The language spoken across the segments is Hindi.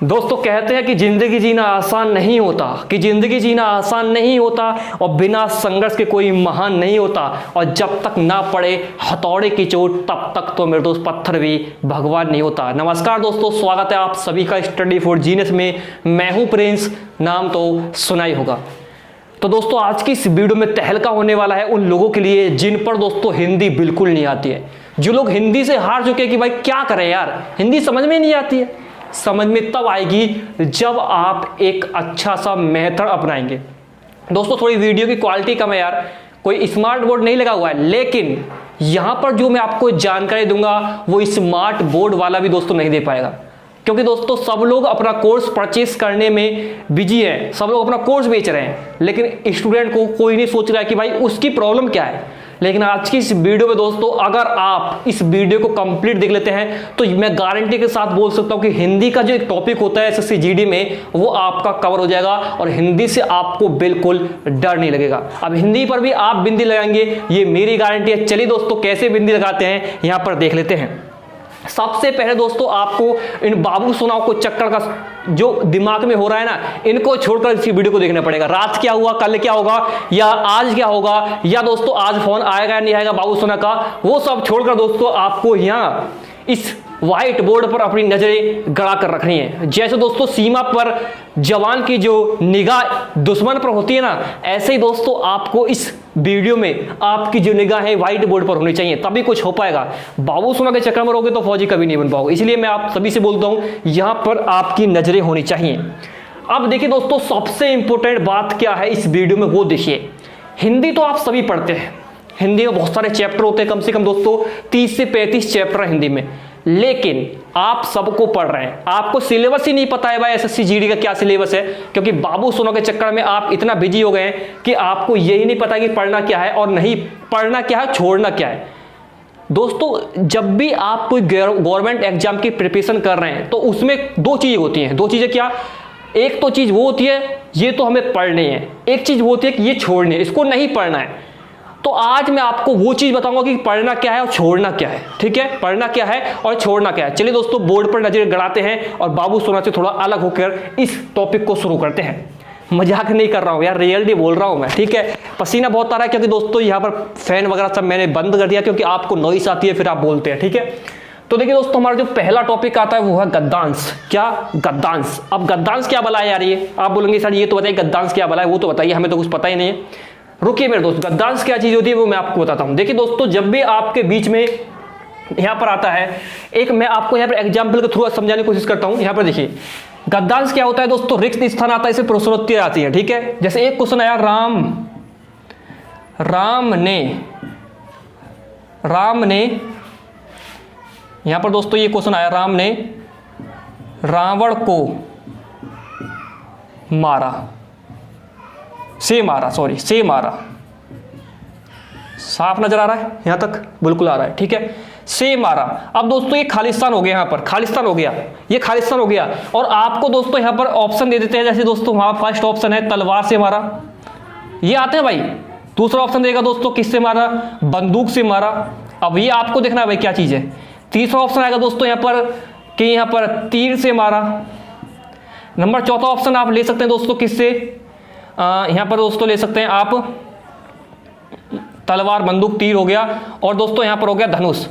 दोस्तों कहते हैं कि जिंदगी जीना आसान नहीं होता, और बिना संघर्ष के कोई महान नहीं होता, और जब तक ना पड़े हथौड़े की चोट तब तक तो मेरे दोस्त पत्थर भी भगवान नहीं होता। नमस्कार दोस्तों, स्वागत है आप सभी का स्टडी फॉर जीनियस में। मैं हूं प्रिंस, नाम तो सुना ही होगा। तो दोस्तों आज की इस वीडियो में तहलका होने वाला है उन लोगों के लिए जिन पर दोस्तों हिंदी बिल्कुल नहीं आती है। जो लोग हिंदी से हार चुके हैं कि भाई क्या करें यार, हिंदी समझ में नहीं आती है। समझ में तब आएगी जब आप एक अच्छा सा मेथड अपनाएंगे। दोस्तों थोड़ी वीडियो की क्वालिटी कम है यार, कोई स्मार्ट बोर्ड नहीं लगा हुआ है, लेकिन यहां पर जो मैं आपको जानकारी दूंगा वो स्मार्ट बोर्ड वाला भी दोस्तों नहीं दे पाएगा, क्योंकि दोस्तों सब लोग अपना कोर्स परचेस करने में बिजी है, सब लोग अपना कोर्स बेच रहे हैं, लेकिन स्टूडेंट को कोई नहीं सोच रहा है कि भाई उसकी प्रॉब्लम क्या है। लेकिन आज की इस वीडियो में दोस्तों अगर आप इस वीडियो को कंप्लीट देख लेते हैं तो मैं गारंटी के साथ बोल सकता हूं कि हिंदी का जो एक टॉपिक होता है एसएससी जीडी में वो आपका कवर हो जाएगा और हिंदी से आपको बिल्कुल डर नहीं लगेगा। अब हिंदी पर भी आप बिंदी लगाएंगे, ये मेरी गारंटी है। चलिए दोस्तों कैसे बिंदी लगाते हैं यहां पर देख लेते हैं। सबसे पहले दोस्तों आपको इन बाबू सुनाओ को चक्कर का जो दिमाग में हो रहा है ना, इनको छोड़कर इसी वीडियो को देखना पड़ेगा। रात क्या हुआ, कल क्या होगा, या आज क्या होगा, या दोस्तों आज फोन आएगा या नहीं आएगा बाबू सोना का, वो सब छोड़कर दोस्तों आपको यहाँ इस व्हाइट बोर्ड पर अपनी नजरें गड़ा कर रखनी है। जैसे दोस्तों सीमा पर जवान की जो निगाह दुश्मन पर होती है ना, ऐसे ही दोस्तों आपको इस वीडियो में आपकी जो निगाह है व्हाइट बोर्ड पर होनी चाहिए, तभी कुछ हो पाएगा। बाबू सोना के चक्कर में रहोगे तो फौजी कभी नहीं बन पाओगे। इसलिए मैं आप सभी से बोलता हूं यहां पर आपकी नजरें होनी चाहिए। अब देखिए दोस्तों सबसे इंपॉर्टेंट बात क्या है इस वीडियो में वो देखिए। हिंदी तो आप सभी पढ़ते हैं, हिंदी में बहुत सारे चैप्टर होते हैं, कम से कम दोस्तों 30 से 35 चैप्टर है हिंदी में, लेकिन आप सबको पढ़ रहे हैं, आपको सिलेबस ही नहीं पता है भाई एसएससी जीडी का क्या सिलेबस है, क्योंकि बाबू सोना के चक्कर में आप इतना बिजी हो गए हैं कि आपको यही नहीं पता कि पढ़ना क्या है और नहीं पढ़ना क्या है, छोड़ना क्या है। दोस्तों जब भी आप कोई गवर्नमेंट एग्जाम की प्रिपरेशन कर रहे हैं तो उसमें दो चीजें होती हैं। दो चीजें क्या, एक तो चीज वो होती है ये तो हमें पढ़नी है, एक चीज वो होती है कि ये छोड़नी है, इसको नहीं पढ़ना है। तो आज मैं आपको वो चीज बताऊंगा कि पढ़ना क्या है और छोड़ना क्या है। ठीक है, पढ़ना क्या है और छोड़ना क्या है। चलिए दोस्तों बोर्ड पर नजर गड़ाते हैं और बाबू सोना से थोड़ा अलग होकर इस टॉपिक को शुरू करते हैं। मजाक नहीं कर रहा हूं यार, रियलिटी बोल रहा हूं मैं। ठीक है, पसीना बहुत आ रहा है क्योंकि दोस्तों यहाँ पर फैन वगैरह सब मैंने बंद कर दिया क्योंकि आपको नॉइस आती है फिर आप बोलते हैं। ठीक है, तो देखिए दोस्तों हमारा जो पहला टॉपिक आता है वो है गद्यांश। क्या, गद्यांश। अब गद्यांश क्या बला है यार, ये आप बोलेंगे सर ये तो बताइए गद्यांश क्या बला है, वो तो बताइए, हमें तो कुछ पता ही नहीं है। रुकिए मेरे दोस्त, गद्यांश क्या चीज होती है वो मैं आपको बताता हूं। देखिए दोस्तों जब भी आपके बीच में यहां पर आता है एक, मैं आपको यहां पर एग्जांपल के थ्रू समझाने की कोशिश करता हूं। यहां पर देखिए गद्यांश क्या होता है दोस्तों, रिक्त स्थान आता है, इसे प्रश्नोत्तरी आती है। ठीक है, जैसे एक क्वेश्चन आया, राम ने यहां पर दोस्तों ये क्वेश्चन आया, राम ने रावण को मारा, से मारा। साफ नजर आ रहा है यहां तक, बिल्कुल आ रहा है। ठीक है, से मारा। अब दोस्तों ये खालिस्तान हो गया, यहां पर खालिस्तान हो गया, ये खालिस्तान हो गया, और आपको दोस्तों यहां पर ऑप्शन दे देते हैं। जैसे दोस्तों वहां फर्स्ट ऑप्शन है तलवार से मारा, ये आते हैं भाई। दूसरा ऑप्शन देगा दोस्तों किससे मारा, बंदूक से मारा। अब ये आपको देखना है भाई क्या चीज है। तीसरा ऑप्शन आएगा दोस्तों यहां पर कि यहां पर तीर से मारा। नंबर चौथा ऑप्शन आप ले सकते हैं दोस्तों किससे, यहां पर दोस्तों ले सकते हैं आप तलवार, बंदूक, तीर हो गया, और दोस्तों यहां पर हो गया धनुष।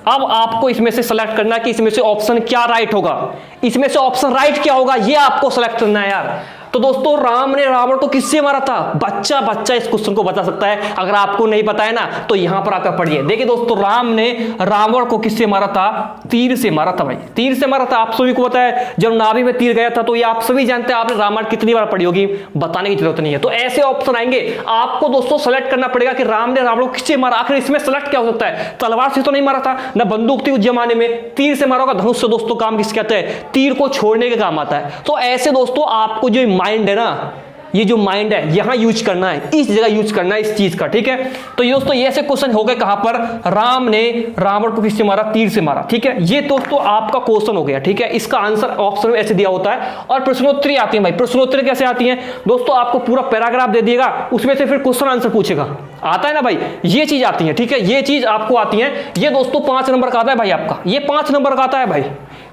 अब आपको इसमें से सेलेक्ट करना है कि इसमें से ऑप्शन क्या राइट होगा, इसमें से ऑप्शन राइट क्या होगा ये आपको सेलेक्ट करना है यार। तो दोस्तों राम ने रावण को किससे मारा था, बच्चा इस क्वेश्चन को बता सकता है। अगर आपको नहीं पता है ना तो यहां पर आकर पढ़िए। देखिए दोस्तों राम ने रावण को किससे मारा था, तीर से मारा था भाई, तीर से मारा था। आप सभी को पता है जब नाभि में तीर गया था, तो ये आप सभी जानते हैं, आपने रामायण कितनी बार पढ़ी होगी, बताने की जरूरत नहीं है। तो ऐसे ऑप्शन आएंगे, आपको दोस्तों सेलेक्ट करना पड़ेगा कि राम ने रावण को किससे मारा। आखिर इसमें सेलेक्ट क्या हो सकता है, तलवार से तो नहीं मारा था, ना बंदूक थी उस जमाने में, तीर से मारा होगा। धनुष से दोस्तों काम किस कहते हैं, तीर को छोड़ने के काम आता है। तो ऐसे दोस्तों आपको जो माइंड है ना, ये जो माइंड है यहां यूज करना है, इस जगह यूज करना है इस चीज का। ठीक है, तो ये दोस्तों ऐसे क्वेश्चन हो गए कहां पर, राम ने रावण को किससे मारा, तीर से मारा। ठीक है, ये दोस्तों आपका क्वेश्चन हो गया। ठीक है, इसका आंसर ऑप्शन में ऐसे दिया होता है। और प्रश्नोत्तरी आती है भाई, प्रश्नोत्तरी कैसे आती है दोस्तों, आपको पूरा पैराग्राफ दे दिएगा, उसमें से फिर क्वेश्चन आंसर पूछेगा, आता है ना भाई, ये चीज आती है। ठीक है, ये चीज आपको आती है। ये दोस्तों 5 नंबर का आता है भाई आपका, ये 5 नंबर का आता है भाई।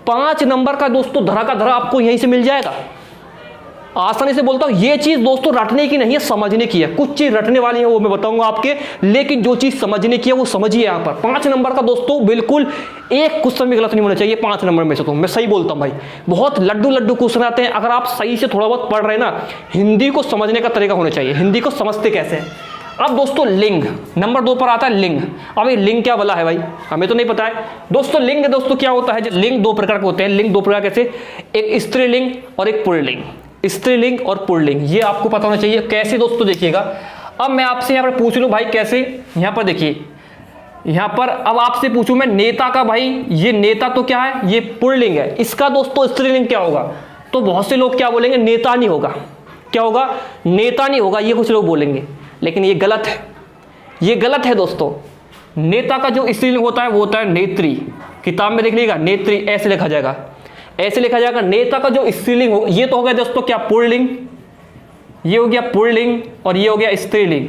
5 नंबर का दोस्तों धरा का धरा आपको यहीं से मिल जाएगा। आसानी से बोलता हूं, ये चीज दोस्तों रटने की नहीं है, समझने की है। कुछ चीज रटने वाली है वो मैं बताऊंगा आपके, लेकिन जो चीज समझने की है वो समझिए। यहां पर 5 नंबर का दोस्तों बिल्कुल एक क्वेश्चन भी गलत नहीं होना चाहिए 5 नंबर में से। तो मैं सही बोलता हूं भाई, बहुत लड्डू क्वेश्चन आते हैं। अगर आप सही से थोड़ा बहुत पढ़ रहे हैं ना, हिंदी को समझने का तरीका होना चाहिए। हिंदी को समझते कैसे हैं। अब दोस्तों लिंग नंबर 2 पर आता है लिंग। अब ये लिंग क्या वाला है भाई, हमें तो नहीं पता है दोस्तों। लिंग दोस्तों क्या होता है, लिंग 2 प्रकार के होते हैं। लिंग 2 प्रकार कैसे, एक स्त्रीलिंग और एक पुल्लिंग। स्त्रीलिंग और पुल्लिंग ये आपको पता होना चाहिए। कैसे दोस्तों देखिएगा, अब मैं आपसे यहां पर पूछ लूं भाई कैसे, यहां पर देखिए, यहां पर अब आपसे पूछूं मैं नेता का, भाई ये नेता तो क्या है, ये पुल्लिंग है। इसका दोस्तों स्त्रीलिंग क्या होगा, तो बहुत से लोग क्या बोलेंगे, नेता नहीं होगा। क्या होगा, नेता नहीं होगा, ये कुछ लोग बोलेंगे, लेकिन ये गलत है। ये गलत है दोस्तों। नेता का जो स्त्रीलिंग होता है वो होता है नेत्री। किताब में देख लीजिएगा, नेत्री ऐसे लिखा जाएगा, ऐसे लिखा जाएगा। नेता का जो स्त्रीलिंग हो, ये तो हो गया दोस्तों क्या, पुल्लिंग। ये हो गया पुल्लिंग और ये हो गया स्त्रीलिंग।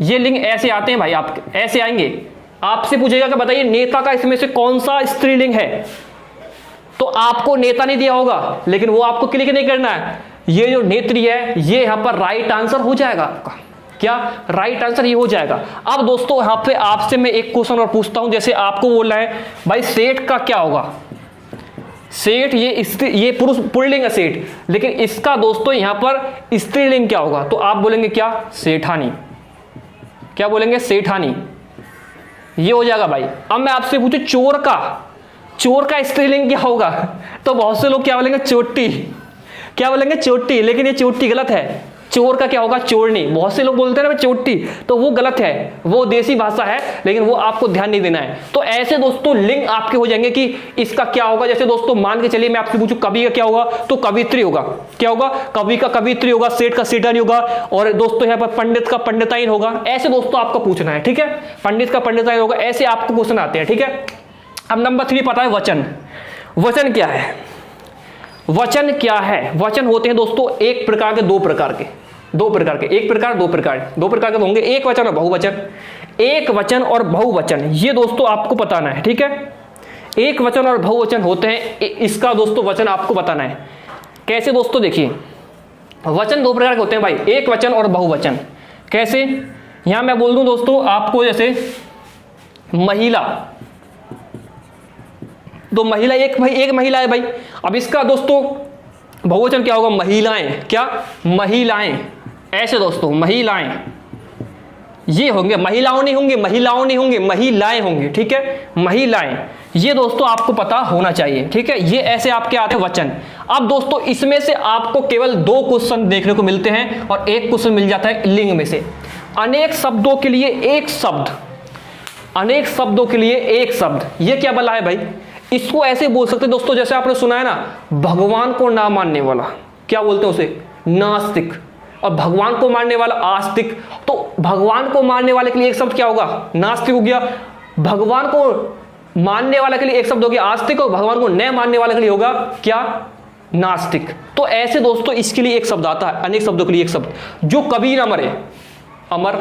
ये लिंग ऐसे आते हैं भाई, आप ऐसे आएंगे। आपसे पूछेगा कि बताइए नेता का इसमें से कौन सा स्त्रीलिंग है, तो आपको नेता नहीं दिया होगा, लेकिन वो आपको क्लिक नहीं करना है। ये जो नेत्री है ये यहां पर राइट आंसर हो जाएगा आपका। क्या राइट आंसर ये हो जाएगा। अब दोस्तों यहां पे आपसे मैं एक क्वेश्चन और पूछता हूं, जैसे आपको बोलना है भाई सेठ का क्या होगा। सेठ ये पुरुष पुल्लिंग है सेठ, लेकिन इसका दोस्तों यहां पर स्त्रीलिंग क्या होगा, तो आप बोलेंगे क्या, सेठानी। क्या बोलेंगे, सेठानी। ये हो जाएगा भाई। अब मैं आपसे पूछूं चोर का स्त्रीलिंग क्या होगा, तो बहुत से लोग क्या बोलेंगे, चोटी। क्या बोलेंगे, चोटी, लेकिन ये चोटी गलत है। चोर का क्या होगा, चोरनी। बहुत से लोग बोलते हैं ना चोटी, तो वो गलत है, वो देसी भाषा है, लेकिन वो आपको ध्यान नहीं देना है। तो ऐसे दोस्तों लिंग आपके हो जाएंगे कि इसका क्या होगा। जैसे दोस्तों मान के चलिए मैं आपसे पूछूं कवि का क्या होगा, तो कवित्री होगा। क्या होगा, कवि का कवित्री होगा, सेठ का सेठानी होगा, और दोस्तों यहाँ पर पंडित का पंडिताइन होगा। ऐसे दोस्तों आपको पूछना है, ठीक है। पंडित का पंडिताइन होगा, ऐसे आपको क्वेश्चन आते हैं, ठीक है। अब नंबर 3 पता है वचन। वचन क्या है, वचन क्या है। वचन होते हैं दोस्तों एक प्रकार के, दो प्रकार के, एक प्रकार दो प्रकार के होंगे, एक वचन और बहुवचन। एक वचन और बहुवचन ये दोस्तों आपको बताना है, ठीक है। एक वचन और बहुवचन होते हैं, इसका दोस्तों वचन आपको बताना है। कैसे दोस्तों, देखिए वचन 2 प्रकार के होते हैं भाई, एक वचन और बहुवचन। कैसे, यहां मैं बोल दूं दोस्तों आपको, जैसे महिला, तो महिला एक महिला है भाई। अब इसका दोस्तों बहुवचन क्या होगा, महिलाएं। क्या, महिलाएं। ऐसे दोस्तों महिलाएं ये होंगे, महिलाओं नहीं होंगे, महिलाएं होंगे, ठीक है, महिलाएं। ये दोस्तों आपको पता होना चाहिए, ठीक है। ये ऐसे आपके आते हैं वचन। अब दोस्तों इसमें से आपको केवल 2 क्वेश्चन देखने को मिलते हैं और एक क्वेश्चन मिल जाता है लिंग में से। अनेक शब्दों के लिए एक शब्द, अनेक शब्दों के लिए एक शब्द, ये क्या बला है भाई। इसको ऐसे बोल सकते हैं दोस्तों, जैसे आपने सुना है ना, भगवान को ना मानने वाला, क्या बोलते हैं उसे, नास्तिक, और भगवान को मानने वाला आस्तिक। तो भगवान को मानने वाले के लिए एक शब्द क्या होगा, नास्तिक हो गया। भगवान को मानने वाले के लिए एक शब्द हो गया आस्तिक, और भगवान को न मानने वाले के लिए होगा क्या, नास्तिक। तो ऐसे दोस्तों इसके लिए एक शब्द आता है, अनेक शब्दों के लिए एक शब्द। जो कभी ना मरे, अमर,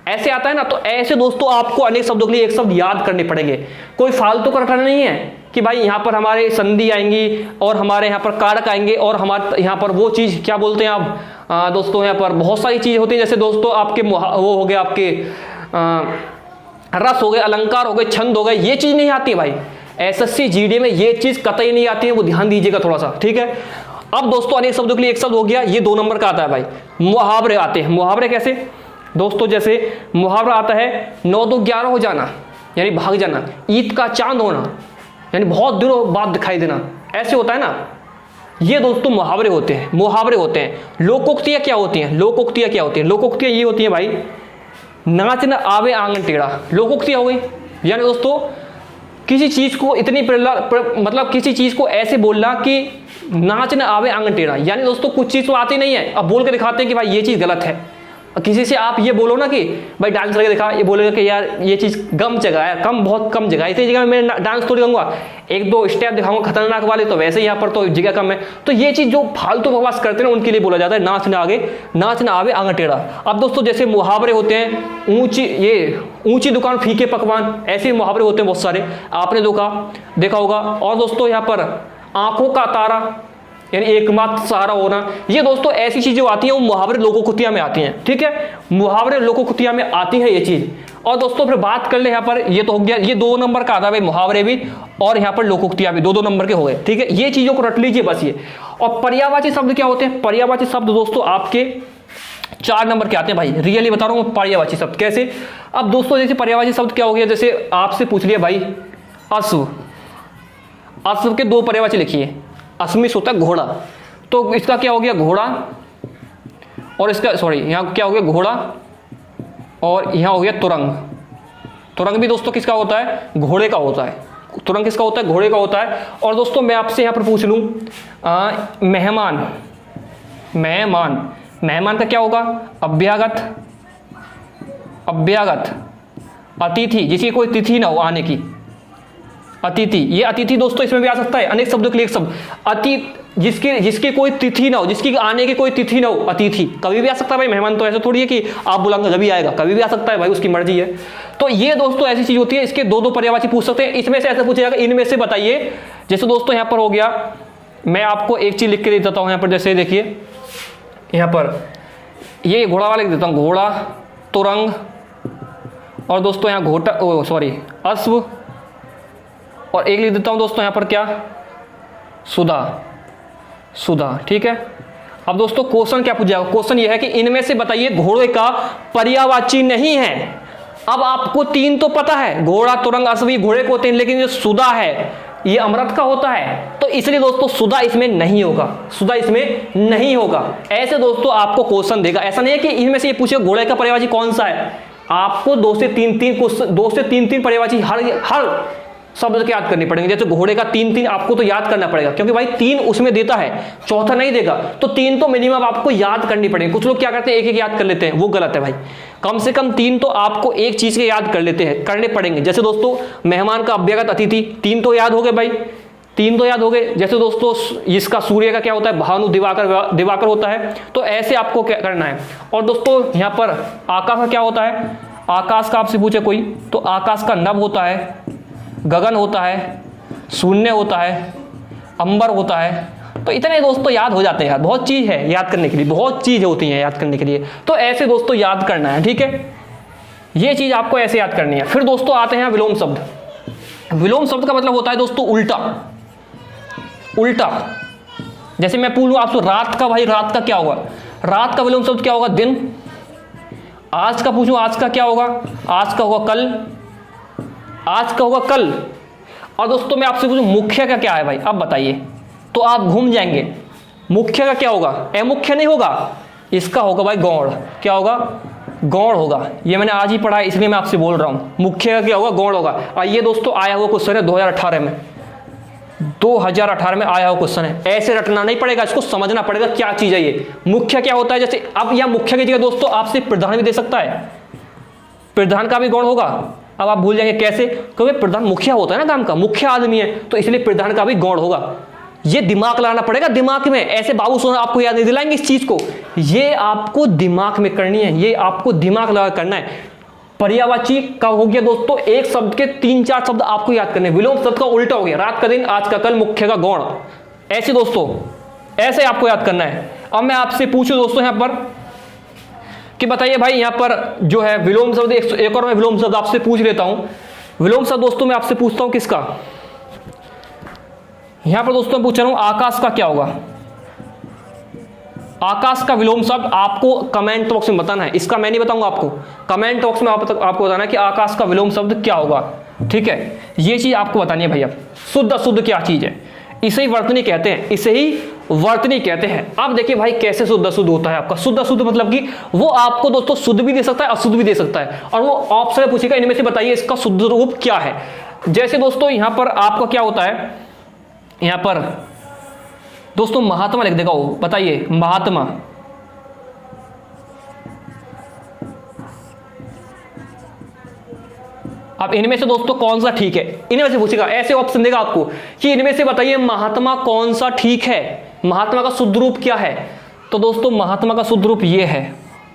ऐसे आता है ना। तो ऐसे दोस्तों आपको अनेक शब्दों के लिए एक शब्द याद करने पड़ेंगे। कोई फालतू का रटना नहीं है कि भाई यहाँ पर हमारे संधि आएंगी और हमारे यहाँ पर कारक आएंगे और हमारे यहाँ पर वो चीज क्या बोलते हैं आप दोस्तों, यहाँ पर बहुत सारी चीज होती है। जैसे दोस्तों आपके वो हो गए, आपके रस हो गए, अलंकार हो गए, छंद हो गए, ये चीज नहीं आती भाई। एसएससी जीडी में ये चीज कतई नहीं आती है, वो ध्यान दीजिएगा थोड़ा सा, ठीक है। अब दोस्तों अनेक शब्दों के लिए एक शब्द हो गया, ये 2 नंबर का आता है भाई। मुहावरे आते हैं। मुहावरे कैसे दोस्तों, जैसे मुहावरा आता है 9 2 11 हो जाना, यानी भाग जाना। ईद का चांद होना, यानी बहुत दिनों बाद दिखाई देना, ऐसे होता है ना। ये दोस्तों मुहावरे होते हैं, मुहावरे होते हैं। लोकोक्तियां क्या होती हैं, लोकोक्तियां क्या होती हैं, लोकोक्तियां ये होती हैं भाई, नाच न आवे आंगन टेढ़ा, लोकोक्तियां हो गई। यानी दोस्तों किसी चीज को इतनी मतलब किसी चीज को ऐसे बोलना कि नाच न आवे आंगन टेढ़ा, यानी दोस्तों कुछ चीज तो आती नहीं है, अब बोल के दिखाते हैं कि भाई ये चीज गलत है। किसी से आप ये बोलो ना कि भाई डांस करके दिखा, ये बोलेगा कि यार ये चीज कम जगह है, बहुत कम जगह है, इतनी जगह में मैं डांस थोड़ी करूंगा, 1-2 स्टेप दिखाऊंगा खतरनाक वाले, तो वैसे यहाँ पर तो जगह कम है। तो ये चीज जो फालतू बकवास करते हैं उनके लिए बोला जाता है नाच ना आवे आंगन टेढ़ा। अब दोस्तों जैसे मुहावरे होते हैं, ऊंची, ये ऊंची दुकान फीके पकवान, ऐसे मुहावरे होते हैं बहुत सारे, आपने देखा होगा। और दोस्तों यहाँ पर आंखों का तारा यानी एकमात्र सहारा होना, ये दोस्तों ऐसी चीजें आती हैं वो मुहावरे लोकोक्तियां में आती हैं, ठीक है, मुहावरे लोकोक्तियां में आती है ये चीज। और दोस्तों फिर बात कर ले यहाँ पर, ये तो हो गया, ये 2 नंबर का आता है मुहावरे भी और यहाँ पर लोकोक्तियां भी 2-2 नंबर के हो गए, ठीक है, ये चीजों को रट लीजिए बस ये। और पर्यायवाची शब्द क्या होते हैं? पर्यायवाची शब्द दोस्तों आपके 4 नंबर के आते हैं भाई, रियली बता रहा हूँ। पर्यायवाची शब्द कैसे? अब दोस्तों जैसे पर्यायवाची शब्द क्या हो गया, जैसे आपसे पूछ लिया भाई अश्व, अश्व के 2 पर्यायवाची लिखिए। अश्मिश होता है घोड़ा, तो इसका क्या हो गया घोड़ा, और इसका सॉरी यहाँ क्या हो गया घोड़ा, और यहाँ हो गया तुरंग। तुरंग भी दोस्तों किसका होता है? घोड़े का होता है। तुरंग किसका होता है? घोड़े का होता है। और दोस्तों मैं आपसे यहाँ पर पूछ लूँ मेहमान, मेहमान, मेहमान का क्या होगा? अभ्यागत, अभ्यागत। अतिथि, जिसकी कोई तिथि ना हो आने की, अतिथि। ये अतिथि दोस्तों इसमें भी आ सकता है, अनेक शब्दों के लिए एक शब्द जिसकी कोई तिथि ना हो, जिसकी आने की कोई तिथि ना हो, अतिथि कभी भी आ सकता है भाई। मेहमान तो ऐसा थोड़ी है कि आप बुलाएंगे जब भी आएगा, कभी भी आ सकता है भाई, उसकी मर्जी है। तो ये दोस्तों ऐसी चीज होती है, इसके 2-2 पर्यायवाची पूछ सकते हैं। इसमें से ऐसा पूछा जाएगा इनमें से बताइए। जैसे दोस्तों यहाँ पर हो गया, मैं आपको एक चीज लिख के दे देता हूँ यहाँ पर, जैसे देखिए यहाँ पर ये घोड़ा वाला लिख देता हूँ, घोड़ा, तुरंग, और दोस्तों यहाँ घोटा सॉरी अश्व, और एक लिख देता हूं दोस्तों यहां पर क्या? सुधा, सुधा, ठीक है। अब दोस्तों क्वेश्चन क्या पूछा जाएगा? क्वेश्चन ये है कि इनमें से बताइए घोड़े का पर्यायवाची नहीं है। अब आपको 3 तो पता है, घोड़ा, तुरंग, अश्व घोड़े को होते हैं, लेकिन जो सुधा है ये अमृत का होता है, तो इसलिए दोस्तों सुधा इसमें नहीं होगा, सुधा इसमें नहीं होगा। ऐसे दोस्तों आपको क्वेश्चन देगा, ऐसा नहीं है कि इनमें से ये पूछे घोड़े का पर्यायवाची कौन सा है। आपको 2 से 3 पर्यायवाची हर शब्द के याद करनी पड़ेंगे। जैसे घोड़े का 3 आपको तो याद करना पड़ेगा, क्योंकि भाई 3 उसमें देता है, चौथा नहीं देगा, तो 3 तो मिनिमम आपको याद करनी पड़ेगी। कुछ लोग क्या करते हैं, एक याद कर लेते हैं, वो गलत है भाई। कम से कम 3 तो आपको एक चीज के याद कर लेते हैं, करने पड़ेंगे। जैसे दोस्तों मेहमान का अभ्यागत, अतिथि, 3 तो याद हो गए भाई, 3 तो याद हो गए। जैसे दोस्तों इसका सूर्य का क्या होता है? भानु, दिवाकर, दिवाकर होता है, तो ऐसे आपको क्या करना है। और दोस्तों यहाँ पर आकाश का क्या होता है? आकाश का आपसे पूछे कोई, तो आकाश का नभ होता है, गगन होता है, शून्य होता है, अंबर होता है। तो इतने दोस्तों याद हो जाते हैं यार, बहुत चीज है याद करने के लिए, बहुत चीज होती है याद करने के लिए। तो ऐसे दोस्तों याद करना है, ठीक है, ये चीज आपको ऐसे याद करनी है। फिर दोस्तों आते हैं विलोम शब्द। विलोम शब्द का मतलब होता है दोस्तों उल्टा, उल्टा। जैसे मैं पूछूं आपसे रात का, भाई रात का क्या होगा? रात का विलोम शब्द क्या होगा? दिन। आज का पूछूं, आज का क्या होगा? आज का होगा कल, आज का होगा कल। और दोस्तों मैं आपसे पूछूं मुख्य का क्या है भाई, अब बताइए, तो आप घूम जाएंगे। मुख्य का क्या होगा? अमुख्य नहीं होगा, इसका होगा भाई गौड़। क्या होगा? गौड़ होगा। ये मैंने आज ही पढ़ा है, इसलिए मैं आपसे बोल रहा हूं। मुख्य का क्या होगा? गौड़ होगा। और ये दोस्तों आया हुआ क्वेश्चन है 2018 में, 2018 में आया हुआ क्वेश्चन है। ऐसे रटना नहीं पड़ेगा, इसको समझना पड़ेगा क्या चीज है ये। मुख्य क्या होता है? जैसे अब यह मुख्य की जगह दोस्तों आपसे प्रधान भी दे सकता है, प्रधान का भी गौड़ होगा। अब आप भूल जाएंगे कैसे? क्योंकि प्रधान मुखिया होता है ना काम का, मुख्य आदमी है, तो इसलिए प्रधान का भी गौड़ होगा। ये दिमाग लगाना पड़ेगा, दिमाग में। ऐसे बाबू सोना आपको याद नहीं दिलाएंगे इस चीज को, ये आपको दिमाग में करनी है, ये आपको दिमाग लगा करना है। पर्यायवाची का हो गया दोस्तों एक शब्द के 3-4 शब्द आपको याद करने। विलोम शब्द का उल्टा हो गया, रात का दिन, आज का कल, मुख्य का गौड़। ऐसे दोस्तों ऐसे आपको याद करना है। अब मैं आपसे पूछूं दोस्तों यहां पर कि बताइए भाई यहां पर जो है विलोम शब्द, एक और मैं विलोम शब्द आपसे पूछ लेता हूं। विलोम शब्द दोस्तों मैं आपसे पूछता हूं किसका? यहां पर दोस्तों पूछ रहा हूं आकाश का क्या होगा? आकाश का विलोम शब्द आपको कमेंट बॉक्स में बताना है, इसका मैं नहीं बताऊंगा आपको, कमेंट बॉक्स में आपको बताना है कि आकाश का विलोम शब्द क्या होगा, ठीक है। ये चीज आपको बतानी है भैया। शुद्ध अशुद्ध क्या चीज है? इसे ही वर्तनी कहते हैं, इसे ही वर्तनी कहते हैं। अब देखिए भाई कैसे शुद्ध अशुद्ध होता है आपका। शुद्ध अशुद्ध मतलब कि वो आपको दोस्तों शुद्ध भी दे सकता है, अशुद्ध भी दे सकता है, और वो ऑप्शन पूछेगा इनमें से बताइए इसका शुद्ध रूप क्या है। जैसे दोस्तों यहां पर आपका क्या होता है, यहां पर दोस्तों महात्मा लिख देगा, वो बताइए महात्मा। अब इनमें से दोस्तों कौन सा ठीक है, इनमें से पूछेगा, ऐसे ऑप्शन देगा आपको कि इनमें से बताइए महात्मा कौन सा ठीक है, महात्मा का शुद्ध रूप क्या है। तो दोस्तों महात्मा का शुद्ध रूप ये है,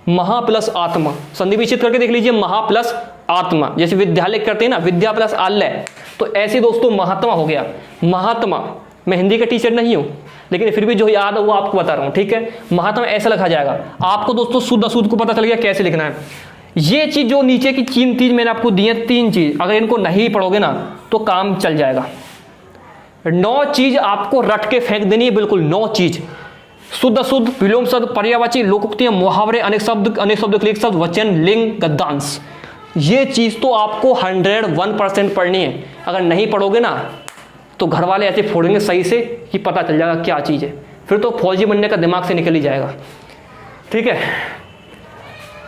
महा प्लस आत्मा। संधि विच्छेद करके देख लीजिए, महा प्लस आत्मा, जैसे विद्यालय करते हैं ना, विद्या प्लस आलय, तो ऐसे दोस्तों महात्मा हो गया। महात्मा, मैं हिंदी का टीचर नहीं हूं लेकिन फिर भी जो याद है वो आपको बता रहा हूं, ठीक है। महात्मा ऐसा लिखा जाएगा। आपको दोस्तों शुद्ध अशुद्ध को पता चल गया कैसे लिखना है। ये चीज जो नीचे की 3 चीज मैंने आपको दी है, 3 चीज, अगर इनको नहीं पढ़ोगे ना तो काम चल जाएगा। 9 चीज आपको रट के फेंक देनी है, बिल्कुल 9 चीज। शुद्ध अशुद्ध, विलोम शब्द, पर्यायवाची, लोकोक्तियां, मुहावरे, अनेक शब्द क्लिक शब्द, वचन, लिंग, गद्यांश, ये चीज तो आपको 101% पढ़नी है। अगर नहीं पढ़ोगे ना तो घर वाले ऐसे फोड़ेंगे सही से कि पता चल जाएगा क्या चीज है, फिर तो फौजी बनने का दिमाग से निकल ही जाएगा, ठीक है।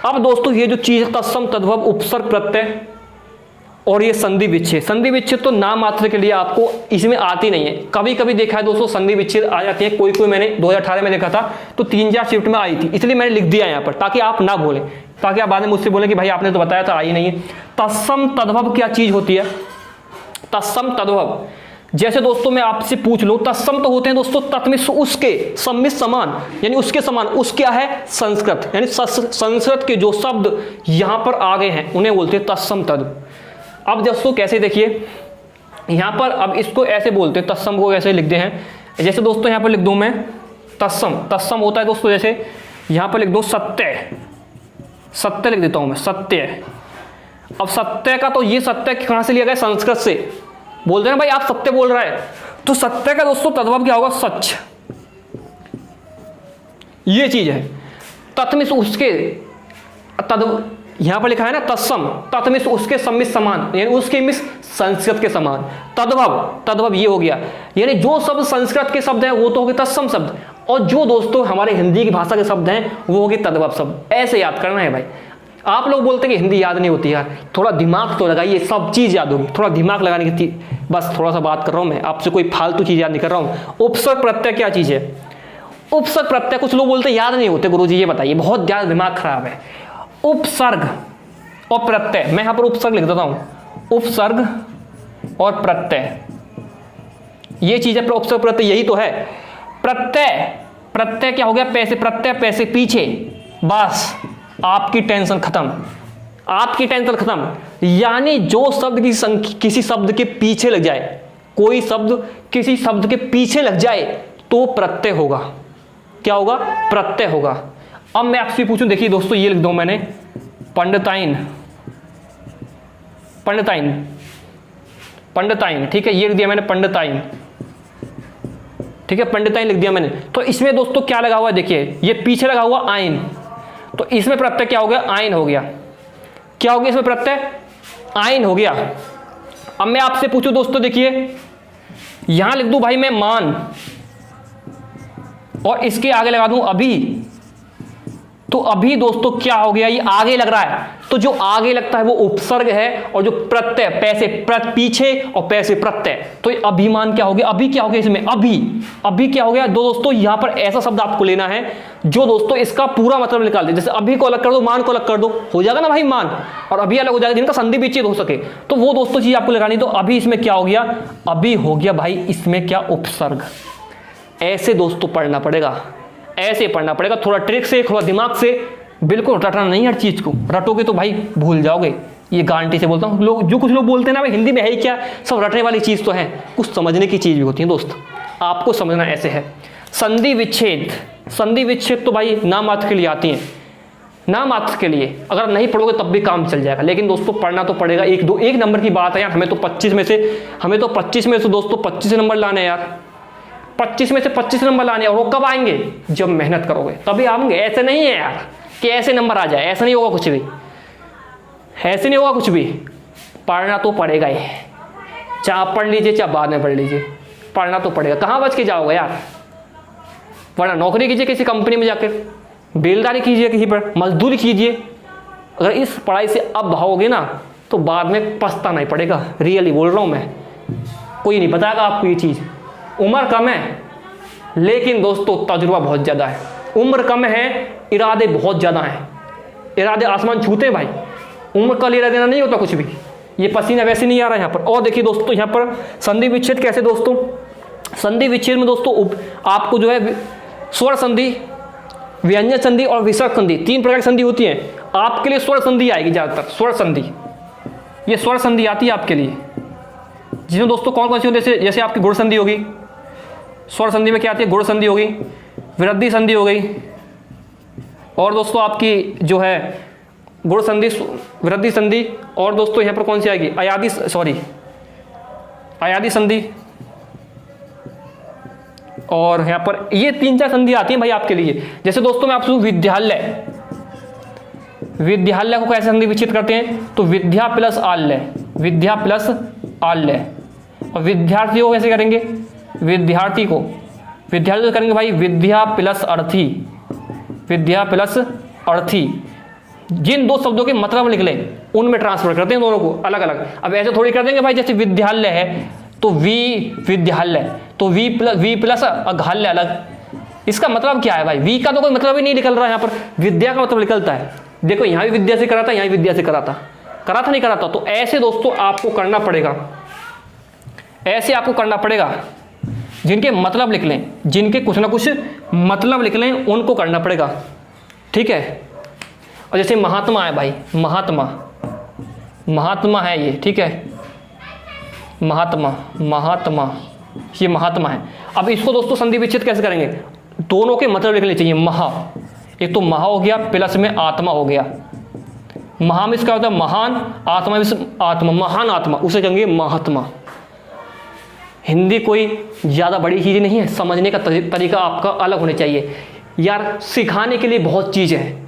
अब दोस्तों ये जो चीज तत्सम, तद्भव, उपसर्ग, प्रत्यय और ये संधि विच्छेद। संधि विच्छेद तो नाम मात्र के लिए आपको इसमें आती नहीं है। कभी कभी देखा है दोस्तों संधि विच्छेद आ जाती है, कोई मैंने 2018 में देखा था तो 3-4 शिफ्ट में आई थी, इसलिए मैंने लिख दिया यहाँ पर ताकि आप ना बोलें, ताकि आप बाद में मुझसे बोलें कि भाई आपने तो बताया था, आई नहीं है। तत्सम तद्भव क्या चीज होती है? तत्सम तद्भव, जैसे दोस्तों मैं आपसे पूछ लूं, तत्सम तो होते हैं दोस्तों तत्मिश्र उसके, सम्मिश्र समान, यानी उसके समान। उस क्या है? संस्कृत, यानी संस्कृत के जो शब्द यहां पर आ गए हैं उन्हें बोलते हैं तत्सम तद्। अब दोस्तों कैसे देखिए यहां पर, अब इसको ऐसे बोलते हैं, तत्सम को ऐसे लिखते हैं। जैसे दोस्तों यहां पर लिख दूं मैं तत्सम, तत्सम होता है दोस्तों, जैसे यहां पर लिख दो सत्य, सत्य लिख देता हूं मैं, सत्य। अब सत्य का तो ये सत्य कहां से लिया गया? संस्कृत से। बोलते हैं भाई आप सत्य बोल रहा है, तो सत्य का दोस्तों तद्भव क्या होगा? सच, ये चीज है। तत्मिश उसके, तद यहां पर लिखा है ना तत्सम, तत्मिश उसके, सम्मिश्र समान, यानी उसके मिस संस्कृत के समान। तद्भव, तद्भव ये हो गया, यानी जो शब्द संस्कृत के शब्द हैं वो तो हो गए तत्सम शब्द, और जो दोस्तों हमारे हिंदी की भाषा के शब्द हैं वो हो गए तद्भव शब्द। ऐसे याद करना है भाई। आप लोग बोलते हैं कि हिंदी याद नहीं होती यार, थोड़ा दिमाग तो लगाइए, सब चीज याद होगी, थोड़ा दिमाग लगाने की बस थोड़ा सा बात कर रहा हूं मैं, आपसे कोई फालतू चीज याद नहीं कर रहा हूं। उपसर्ग प्रत्यय क्या चीज है? उपसर्ग प्रत्यय कुछ लोग बोलते हैं याद नहीं होते, गुरुजी ये बताइए, बहुत ज्यादा दिमाग खराब है। उपसर्ग और प्रत्यय, मैं यहां पर उपसर्ग लिख देता हूं, उपसर्ग और प्रत्यय, ये चीज है उपसर्ग प्रत्यय, यही तो है। प्रत्यय, प्रत्यय क्या हो गया? पैसे, प्रत्यय पैसे पीछे, बस आपकी टेंशन खत्म, आपकी टेंशन खत्म। यानी जो शब्द किसी शब्द के पीछे लग जाए, कोई शब्द किसी शब्द के पीछे लग जाए तो प्रत्यय होगा। क्या होगा? प्रत्यय होगा। अब मैं आपसे पूछूं, देखिए दोस्तों ये लिख दूं मैंने, पंडिताइन, पंडिताइन, पंडिताइन, ठीक है, ये लिख दिया मैंने पंडिताइन, ठीक है, पंडिताइन लिख दिया मैंने। तो इसमें दोस्तों क्या लगा हुआ है? देखिए ये पीछे लगा हुआ आइन, तो इसमें प्रत्यय क्या हो गया? आइन हो गया। क्या हो गया इसमें प्रत्यय? आइन हो गया। अब मैं आपसे पूछूं दोस्तों, देखिए यहां लिख दूं भाई मैं मान, और इसके आगे लगा दूं अभी, तो अभी दोस्तों क्या हो गया? ये आगे लग रहा है, तो जो आगे लगता है वो उपसर्ग है, और जो प्रत्यय पैसे पीछे और पैसे प्रत्यय, तो ये अभिमान क्या हो गया? अभी क्या हो गया इसमें? अभी, अभी क्या हो गया? दोस्तों यहां पर ऐसा शब्द आपको लेना है जो दोस्तों इसका पूरा मतलब निकाल दे। जैसे अभी को अलग कर दो, मान को अलग कर दो, हो जाएगा ना भाई मान, और अभी अलग हो जाएगा, जिनका संधि विच्छेद हो सके, तो वो दोस्तों चीज आपको लगानी। तो अभी इसमें क्या हो गया? अभी हो गया भाई इसमें क्या? उपसर्ग। ऐसे दोस्तों पढ़ना पड़ेगा, ऐसे पढ़ना पड़ेगा, थोड़ा ट्रिक से, थोड़ा दिमाग से, बिल्कुल रटना नहीं हर चीज को, रटोगे तो भाई भूल जाओगे, ये गारंटी से बोलता हूँ। लोग जो कुछ लोग बोलते हैं ना भाई हिंदी में है ही क्या, सब रटने वाली चीज तो है, कुछ समझने की चीज भी होती है दोस्त, आपको समझना ऐसे है। संधि विच्छेद, संधि विच्छेद तो भाई नाम मात्र के लिए आती है, नाम मात्र के लिए, अगर नहीं पढ़ोगे तब भी काम चल जाएगा, लेकिन दोस्तों पढ़ना तो पड़ेगा। एक नंबर की बात है यार, हमें तो 25 में से दोस्तों 25 नंबर लाने यार, 25 में से 25 नंबर लाने, और वो कब आएंगे? जब मेहनत करोगे तभी आएंगे। ऐसे नहीं है यार कि ऐसे नंबर आ जाए, ऐसा नहीं होगा कुछ भी, ऐसे नहीं होगा कुछ भी, पढ़ना तो पड़ेगा ही, चाहे आप पढ़ लीजिए चाहे बाद में पढ़ लीजिए, पढ़ना तो पड़ेगा। कहाँ बच के जाओगे यार? वरना नौकरी कीजिए किसी कंपनी में जाकर, बेलदारी कीजिए कहीं पर, मजदूरी कीजिए। अगर इस पढ़ाई से अब भागोगे ना तो बाद में पछताना ही पड़ेगा, रियली बोल रहा हूँ मैं, कोई नहीं बताएगा आपको ये चीज़। उम्र कम है लेकिन दोस्तों तजुर्बा बहुत ज़्यादा है, उम्र कम है इरादे बहुत ज़्यादा हैं, इरादे आसमान छूते हैं भाई, उम्र का लेना देना नहीं होता कुछ भी। ये पसीना वैसे नहीं आ रहा है यहाँ पर। और देखिए दोस्तों यहाँ पर संधि विच्छेद कैसे दोस्तों, संधि विच्छेद में दोस्तों आपको जो है स्वर संधि, व्यंजन संधि और विसर्ग संधि, 3 प्रकार की संधि होती है। आपके लिए स्वर संधि आएगी ज़्यादातर, स्वर संधि, ये स्वर संधि आती है आपके लिए, जिसमें दोस्तों कौन कौन सी होती है? जैसे आपकी गुण संधि होगी, स्वर संधि में क्या आती है? गुण संधि होगी, वृद्धि संधि हो गई, और दोस्तों आपकी जो है गुण संधि, वृद्धि संधि, और दोस्तों यहाँ पर कौन सी आएगी? अयादि संधि, और यहाँ पर ये 3-4 संधि आती हैं भाई आपके लिए। जैसे दोस्तों मैं आपसे विद्यालय को कैसे संधि विच्छेद करते हैं? तो विद्या प्लस आल्य, विद्या प्लस आल्य। और विद्यार्थी को कैसे करेंगे? विद्यार्थी को करेंगे भाई विद्या प्लस अर्थी, विद्या प्लस अर्थी। जिन दो शब्दों के मतलब लिख लें उनमें ट्रांसफर करते हैं दोनों को अलग अलग। अब ऐसे थोड़ी कर देंगे भाई, जैसे विद्यालय है तो विद्यालय, तो वी प्लस अघाल्य अलग। इसका मतलब क्या है भाई? वी का तो कोई मतलब ही नहीं निकल रहा है, यहाँ पर विद्या का मतलब निकलता है। देखो यहाँ भी विद्या से करा था, यहाँ भी विद्या से करा था नहीं करा था। तो ऐसे दोस्तों आपको करना पड़ेगा, ऐसे आपको करना पड़ेगा। जिनके मतलब लिख लें, जिनके कुछ ना कुछ मतलब लिख लें, उनको करना पड़ेगा, ठीक है। और जैसे महात्मा है भाई, महात्मा है ये, ठीक है, महात्मा, ये महात्मा है। अब इसको दोस्तों संधि विच्छेद कैसे करेंगे? दोनों के मतलब लिखने चाहिए। महा, एक तो महा हो गया, प्लस में आत्मा हो गया। महा में इसका होता है महान, आत्मा में आत्मा, महान आत्मा, उसे कहेंगे महात्मा। हिंदी कोई ज़्यादा बड़ी चीज़ नहीं है, समझने का तरीका आपका अलग होना चाहिए यार। सिखाने के लिए बहुत चीज़ है,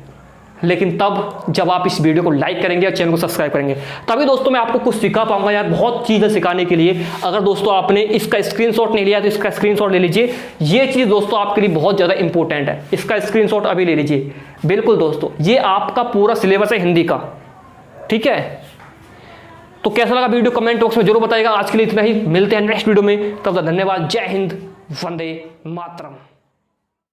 लेकिन तब जब आप इस वीडियो को लाइक करेंगे और चैनल को सब्सक्राइब करेंगे, तभी दोस्तों मैं आपको कुछ सिखा पाऊंगा यार। बहुत चीज़ें सिखाने के लिए। अगर दोस्तों आपने इसका स्क्रीनशॉट नहीं लिया तो इसका स्क्रीनशॉट ले लीजिए। ये चीज़ दोस्तों आपके लिए बहुत ज़्यादा इंपॉर्टेंट है, इसका स्क्रीनशॉट अभी ले लीजिए। बिल्कुल दोस्तों, ये आपका पूरा सिलेबस है हिंदी का, ठीक है। तो कैसा लगा वीडियो कमेंट बॉक्स में जरूर बताइएगा। आज के लिए इतना ही, मिलते हैं नेक्स्ट वीडियो में, तब तक धन्यवाद। जय हिंद, वंदे मातरम।